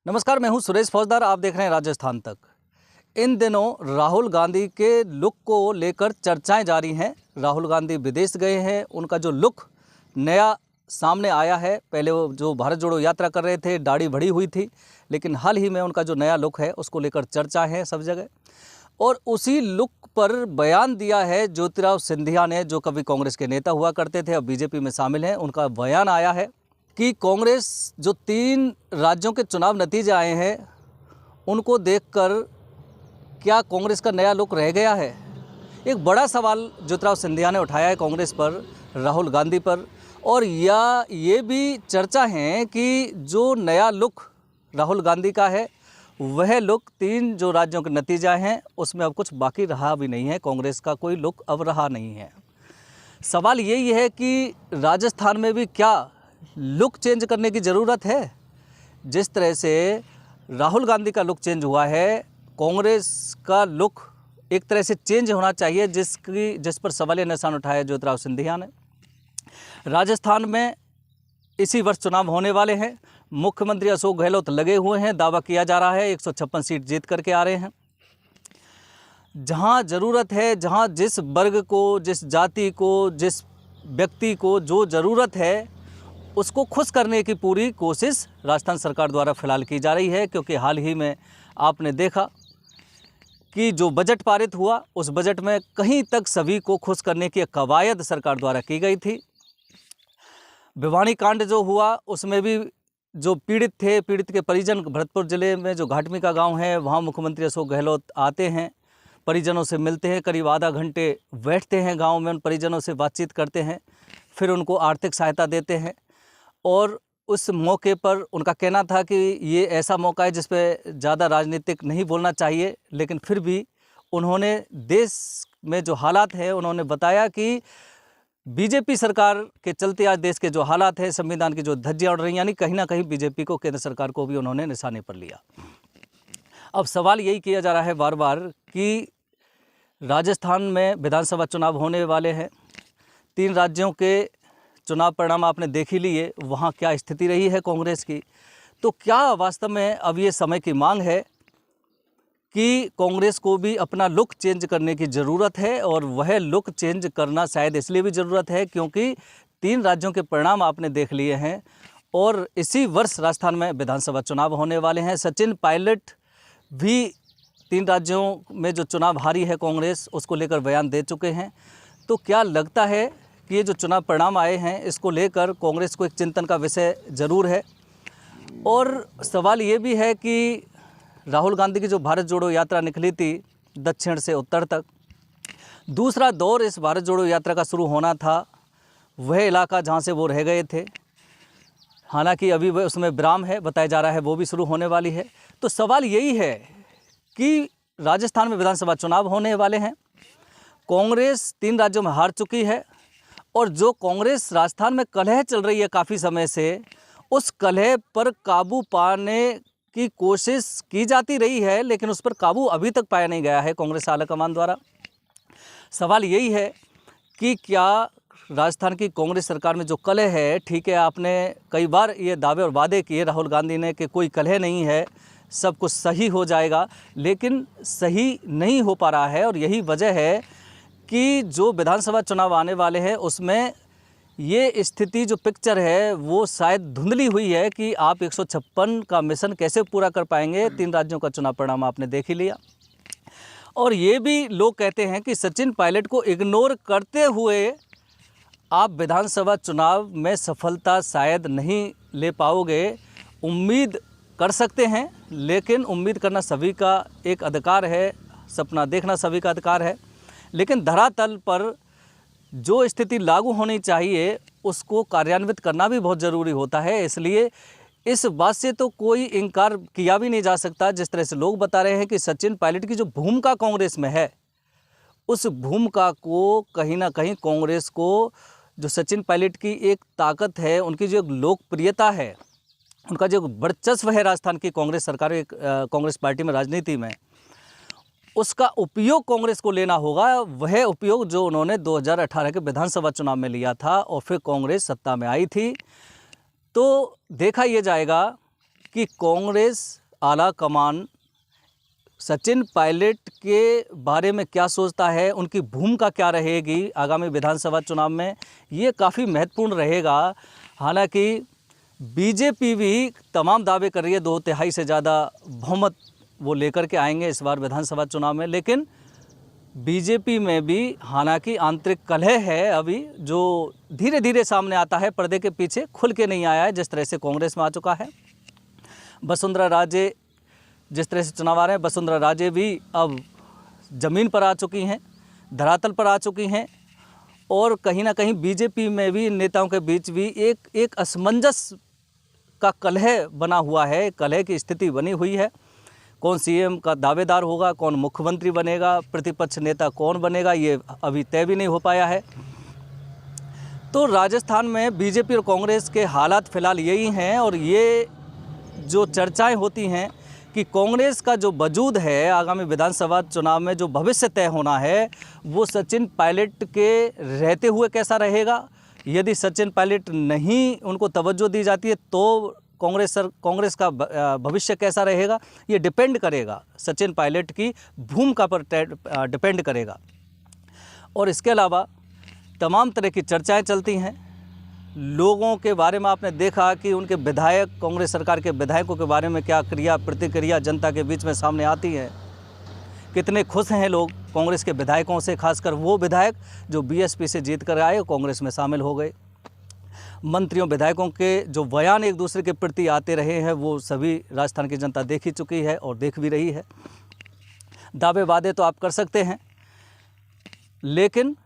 नमस्कार, मैं हूं सुरेश फौजदार। आप देख रहे हैं राजस्थान तक। इन दिनों राहुल गांधी के लुक को लेकर चर्चाएं जारी हैं। राहुल गांधी विदेश गए हैं, उनका जो लुक नया सामने आया है। पहले वो जो भारत जोड़ो यात्रा कर रहे थे, दाढ़ी बढ़ी हुई थी, लेकिन हाल ही में उनका जो नया लुक है उसको लेकर चर्चा है सब जगह। और उसी लुक पर बयान दिया है ज्योतिराव सिंधिया ने, जो कभी कांग्रेस के नेता हुआ करते थे, अब बीजेपी में शामिल हैं। उनका बयान आया है कि कांग्रेस जो 3 राज्यों के चुनाव नतीजे आए हैं उनको देखकर क्या कांग्रेस का नया लुक रह गया है। एक बड़ा सवाल ज्योतिराव सिंधिया ने उठाया है कांग्रेस पर, राहुल गांधी पर। और ये भी चर्चा है कि जो नया लुक राहुल गांधी का है वह लुक 3 जो राज्यों के नतीजे हैं उसमें अब कुछ बाकी रहा भी नहीं है। कांग्रेस का कोई लुक अब रहा नहीं है। सवाल यही है कि राजस्थान में भी क्या लुक चेंज करने की ज़रूरत है। जिस तरह से राहुल गांधी का लुक चेंज हुआ है, कांग्रेस का लुक एक तरह से चेंज होना चाहिए, जिस पर सवालिया निशान उठाया ज्योतिराव सिंधिया ने। राजस्थान में इसी वर्ष चुनाव होने वाले हैं। मुख्यमंत्री अशोक गहलोत लगे हुए हैं, दावा किया जा रहा है 156 सीट जीत करके आ रहे हैं। जहां ज़रूरत है, जहां जिस वर्ग को, जिस जाति को, जिस व्यक्ति को जो ज़रूरत है उसको खुश करने की पूरी कोशिश राजस्थान सरकार द्वारा फिलहाल की जा रही है। क्योंकि हाल ही में आपने देखा कि जो बजट पारित हुआ उस बजट में कहीं तक सभी को खुश करने की कवायद सरकार द्वारा की गई थी। भिवानी कांड जो हुआ उसमें भी जो पीड़ित थे, पीड़ित के परिजन, भरतपुर ज़िले में जो घाटमी का गांव है वहां मुख्यमंत्री अशोक गहलोत आते हैं, परिजनों से मिलते हैं, करीब आधा घंटे बैठते हैं गाँव में, उन परिजनों से बातचीत करते हैं, फिर उनको आर्थिक सहायता देते हैं। और उस मौके पर उनका कहना था कि ये ऐसा मौका है जिस पे ज़्यादा राजनीतिक नहीं बोलना चाहिए, लेकिन फिर भी उन्होंने देश में जो हालात हैं उन्होंने बताया कि बीजेपी सरकार के चलते आज देश के जो हालात हैं, संविधान की जो धज्जियां उड़ रही, यानी कहीं ना कहीं बीजेपी को, केंद्र सरकार को भी उन्होंने निशाने पर लिया। अब सवाल यही किया जा रहा है बार बार कि राजस्थान में विधानसभा चुनाव होने वाले हैं। 3 राज्यों के चुनाव परिणाम आपने देख ही लिए, वहाँ क्या स्थिति रही है कांग्रेस की। तो क्या वास्तव में अब ये समय की मांग है कि कांग्रेस को भी अपना लुक चेंज करने की ज़रूरत है। और वह लुक चेंज करना शायद इसलिए भी ज़रूरत है क्योंकि 3 राज्यों के परिणाम आपने देख लिए हैं और इसी वर्ष राजस्थान में विधानसभा चुनाव होने वाले हैं। सचिन पायलट भी 3 राज्यों में जो चुनाव हारी है कांग्रेस, उसको लेकर बयान दे चुके हैं। तो क्या लगता है कि ये जो चुनाव परिणाम आए हैं इसको लेकर कांग्रेस को एक चिंतन का विषय ज़रूर है। और सवाल ये भी है कि राहुल गांधी की जो भारत जोड़ो यात्रा निकली थी दक्षिण से उत्तर तक, दूसरा दौर इस भारत जोड़ो यात्रा का शुरू होना था वह इलाका जहाँ से वो रह गए थे। हालांकि अभी वह उसमें विराम है, बताया जा रहा है वो भी शुरू होने वाली है। तो सवाल यही है कि राजस्थान में विधानसभा चुनाव होने वाले हैं, कांग्रेस 3 राज्यों में हार चुकी है और जो कांग्रेस राजस्थान में कलह चल रही है काफ़ी समय से, उस कलह पर काबू पाने की कोशिश की जाती रही है, लेकिन उस पर काबू अभी तक पाया नहीं गया है कांग्रेस आलाकमान द्वारा। सवाल यही है कि क्या राजस्थान की कांग्रेस सरकार में जो कलह है, ठीक है, आपने कई बार ये दावे और वादे किए राहुल गांधी ने कि कोई कलह नहीं है, सब कुछ सही हो जाएगा, लेकिन सही नहीं हो पा रहा है। और यही वजह है कि जो विधानसभा चुनाव आने वाले हैं उसमें ये स्थिति, जो piक्चर है वो शायद धुंधली हुई है कि आप 156 का मिशन कैसे पूरा कर पाएंगे। 3 राज्यों का चुनाव परिणाम आपने देख ही लिया। और ये भी लोग कहते हैं कि सचिन पायलट को इग्नोर करते हुए आप विधानसभा चुनाव में सफलता शायद नहीं ले पाओगे। उम्मीद कर सकते हैं, लेकिन उम्मीद करना सभी का एक अधिकार है, सपना देखना सभी का अधिकार है, लेकिन धरातल पर जो स्थिति लागू होनी चाहिए उसको कार्यान्वित करना भी बहुत ज़रूरी होता है। इसलिए इस बात से तो कोई इनकार किया भी नहीं जा सकता, जिस तरह से लोग बता रहे हैं कि सचिन पायलट की जो भूमिका कांग्रेस में है, उस भूमिका को कहीं ना कहीं कांग्रेस को, जो सचिन पायलट की एक ताकत है, उनकी जो एक लोकप्रियता है, उनका जो वर्चस्व है राजस्थान की कांग्रेस सरकार, कांग्रेस पार्टी में, राजनीति में, उसका उपयोग कांग्रेस को लेना होगा। वह उपयोग जो उन्होंने 2018 के विधानसभा चुनाव में लिया था और फिर कांग्रेस सत्ता में आई थी। तो देखा ये जाएगा कि कांग्रेस आला कमान सचिन पायलट के बारे में क्या सोचता है, उनकी भूमिका क्या रहेगी आगामी विधानसभा चुनाव में, ये काफ़ी महत्वपूर्ण रहेगा। हालांकि बीजेपी भी तमाम दावे कर रही है 2/3 से ज़्यादा बहुमत वो लेकर के आएंगे इस बार विधानसभा चुनाव में, लेकिन बीजेपी में भी हालांकि आंतरिक कलह है अभी, जो धीरे धीरे सामने आता है, पर्दे के पीछे खुल के नहीं आया है जिस तरह से कांग्रेस में आ चुका है। वसुंधरा राजे जिस तरह से चुनाव आ रहे हैं, वसुंधरा राजे भी अब ज़मीन पर आ चुकी हैं, धरातल पर आ चुकी हैं, और कहीं ना कहीं बीजेपी में भी नेताओं के बीच भी एक असमंजस का कलह बना हुआ है, कलह की स्थिति बनी हुई है। कौन सीएम का दावेदार होगा, कौन मुख्यमंत्री बनेगा, प्रतिपक्ष नेता कौन बनेगा, ये अभी तय भी नहीं हो पाया है। तो राजस्थान में बीजेपी और कांग्रेस के हालात फ़िलहाल यही हैं, और ये जो चर्चाएं होती हैं कि कांग्रेस का जो वजूद है आगामी विधानसभा चुनाव में, जो भविष्य तय होना है, वो सचिन पायलट के रहते हुए कैसा रहेगा। यदि सचिन पायलट नहीं उनको तवज्जो दी जाती है तो कांग्रेस का भविष्य कैसा रहेगा, ये डिपेंड करेगा, सचिन पायलट की भूमिका पर डिपेंड करेगा। और इसके अलावा तमाम तरह की चर्चाएं चलती हैं लोगों के बारे में। आपने देखा कि उनके विधायक, कांग्रेस सरकार के विधायकों के बारे में क्या क्रिया प्रतिक्रिया जनता के बीच में सामने आती है। कितने खुश हैं लोग कांग्रेस के विधायकों से, खासकर वो विधायक जो बीएसपी से जीत कर आए और कांग्रेस में शामिल हो गए। मंत्रियों विधायकों के जो बयान एक दूसरे के प्रति आते रहे हैं, वो सभी राजस्थान की जनता देख ही चुकी है और देख भी रही है। दावे वादे तो आप कर सकते हैं, लेकिन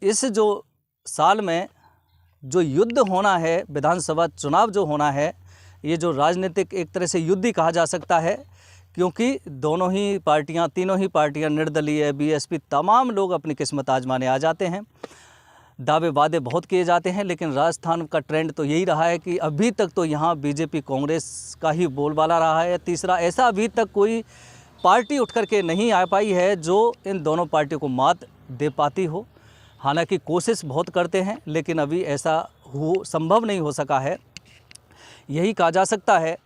इस जो साल में जो युद्ध होना है, विधानसभा चुनाव जो होना है, ये जो राजनीतिक एक तरह से युद्ध ही कहा जा सकता है, क्योंकि दोनों ही पार्टियां, तीनों ही पार्टियां, निर्दलीय, बीएसपी, तमाम लोग अपनी किस्मत आजमाने आ जाते हैं। दावे वादे बहुत किए जाते हैं, लेकिन राजस्थान का ट्रेंड तो यही रहा है कि अभी तक तो यहाँ बीजेपी कांग्रेस का ही बोलबाला रहा है। तीसरा, ऐसा अभी तक कोई पार्टी उठ कर के नहीं आ पाई है जो इन दोनों पार्टियों को मात दे पाती हो। हालांकि कोशिश बहुत करते हैं, लेकिन अभी ऐसा संभव नहीं हो सका है। यही कहा जा सकता है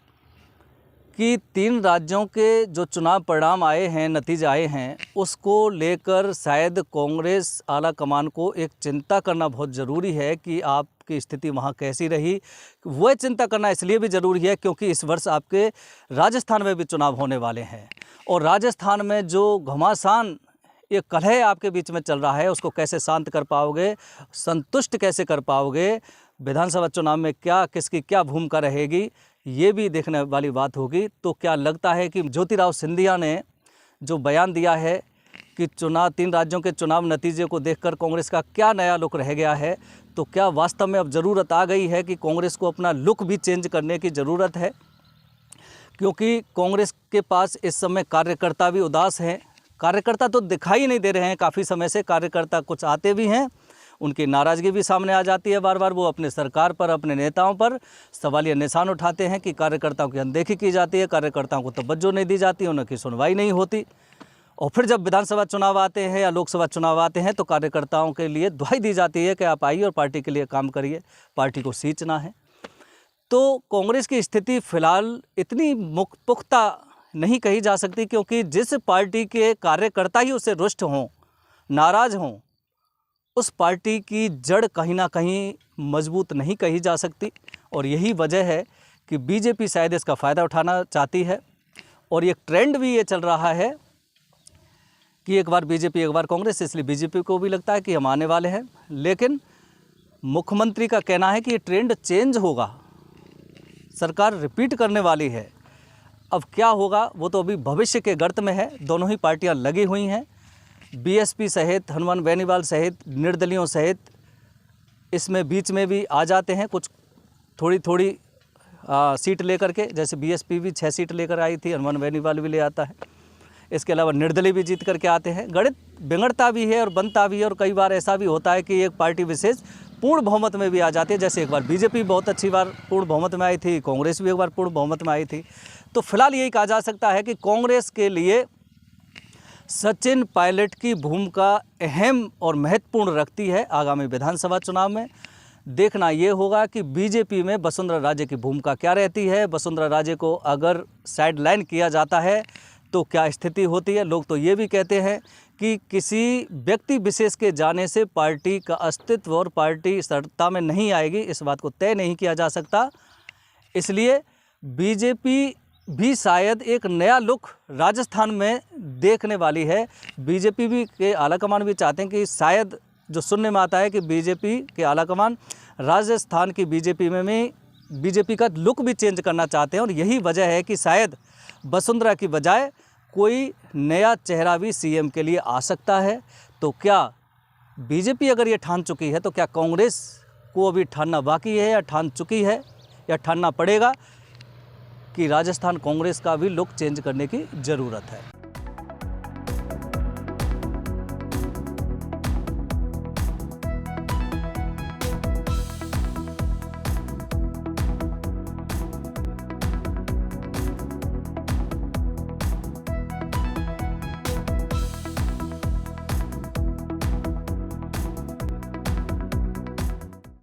कि 3 राज्यों के जो चुनाव परिणाम आए हैं, नतीजे आए हैं, उसको लेकर शायद कांग्रेस आला कमान को एक चिंता करना बहुत ज़रूरी है कि आपकी स्थिति वहाँ कैसी रही। वह चिंता करना इसलिए भी ज़रूरी है क्योंकि इस वर्ष आपके राजस्थान में भी चुनाव होने वाले हैं, और राजस्थान में जो घमासान ये कलह आपके बीच में चल रहा है, उसको कैसे शांत कर पाओगे, संतुष्ट कैसे कर पाओगे, विधानसभा चुनाव में क्या, किसकी क्या भूमिका रहेगी, ये भी देखने वाली बात होगी। तो क्या लगता है कि ज्योतिराव सिंधिया ने जो बयान दिया है कि 3 राज्यों के चुनाव नतीजे को देखकर कांग्रेस का क्या नया लुक रह गया है, तो क्या वास्तव में अब ज़रूरत आ गई है कि कांग्रेस को अपना लुक भी चेंज करने की ज़रूरत है, क्योंकि कांग्रेस के पास इस समय कार्यकर्ता भी उदास हैं। कार्यकर्ता तो दिखाई नहीं दे रहे हैं काफ़ी समय से। कार्यकर्ता कुछ आते भी हैं, उनकी नाराज़गी भी सामने आ जाती है बार बार। वो अपने सरकार पर, अपने नेताओं पर सवालिया निशान उठाते हैं कि कार्यकर्ताओं की अनदेखी की जाती है, कार्यकर्ताओं को तवज्जो नहीं दी जाती, उनकी सुनवाई नहीं होती। और फिर जब विधानसभा चुनाव आते हैं या लोकसभा चुनाव आते हैं तो कार्यकर्ताओं के लिए दुहाई दी जाती है कि आप आइए और पार्टी के लिए काम करिए, पार्टी को सींचना है। तो कांग्रेस की स्थिति फ़िलहाल इतनी पुख्ता नहीं कही जा सकती, क्योंकि जिस पार्टी के कार्यकर्ता ही उससे रुष्ट हों, नाराज़ हों, उस पार्टी की जड़ कहीं ना कहीं मजबूत नहीं कही जा सकती। और यही वजह है कि बीजेपी शायद इसका फ़ायदा उठाना चाहती है। और एक ट्रेंड भी ये चल रहा है कि एक बार बीजेपी एक बार कांग्रेस, इसलिए बीजेपी को भी लगता है कि हम आने वाले हैं। लेकिन मुख्यमंत्री का कहना है कि ये ट्रेंड चेंज होगा, सरकार रिपीट करने वाली है। अब क्या होगा वो तो अभी भविष्य के गर्त में है। दोनों ही पार्टियां लगी हुई हैं, बीएसपी सहित, हनुमान बेनीवाल सहित, निर्दलियों सहित, इसमें बीच में भी आ जाते हैं कुछ थोड़ी सीट लेकर के। जैसे बीएसपी भी 6 सीट लेकर आई थी, हनुमान बेनीवाल भी ले आता है। इसके अलावा निर्दलीय भी जीत करके आते हैं। गणित बिगड़ता भी है और बनता भी है, और कई बार ऐसा भी होता है कि एक पार्टी विशेष पूर्ण बहुमत में भी आ जाती है। जैसे एक बार बीजेपी बहुत अच्छी बार पूर्ण बहुमत में आई थी, कांग्रेस भी एक बार पूर्ण बहुमत में आई थी। तो फिलहाल यही कहा जा सकता है कि कांग्रेस के लिए सचिन पायलट की भूमिका अहम और महत्वपूर्ण रखती है आगामी विधानसभा चुनाव में। देखना ये होगा कि बीजेपी में वसुंधरा राजे की भूमिका क्या रहती है। वसुंधरा राजे को अगर साइडलाइन किया जाता है तो क्या स्थिति होती है। लोग तो ये भी कहते हैं कि किसी व्यक्ति विशेष के जाने से पार्टी का अस्तित्व और पार्टी सत्ता में नहीं आएगी, इस बात को तय नहीं किया जा सकता। इसलिए बीजेपी भी शायद एक नया लुक राजस्थान में देखने वाली है। बीजेपी भी के आलाकमान भी चाहते हैं कि शायद जो सुनने में आता है कि बीजेपी के आलाकमान राजस्थान की बीजेपी में बीजेपी का लुक भी चेंज करना चाहते हैं, और यही वजह है कि शायद वसुंधरा की बजाय कोई नया चेहरा भी सीएम के लिए आ सकता है। तो क्या बीजेपी अगर ये ठान चुकी है तो क्या कांग्रेस को अभी ठानना बाकी है, या ठान चुकी है, या ठानना पड़ेगा कि राजस्थान कांग्रेस का भी लुक चेंज करने की ज़रूरत है।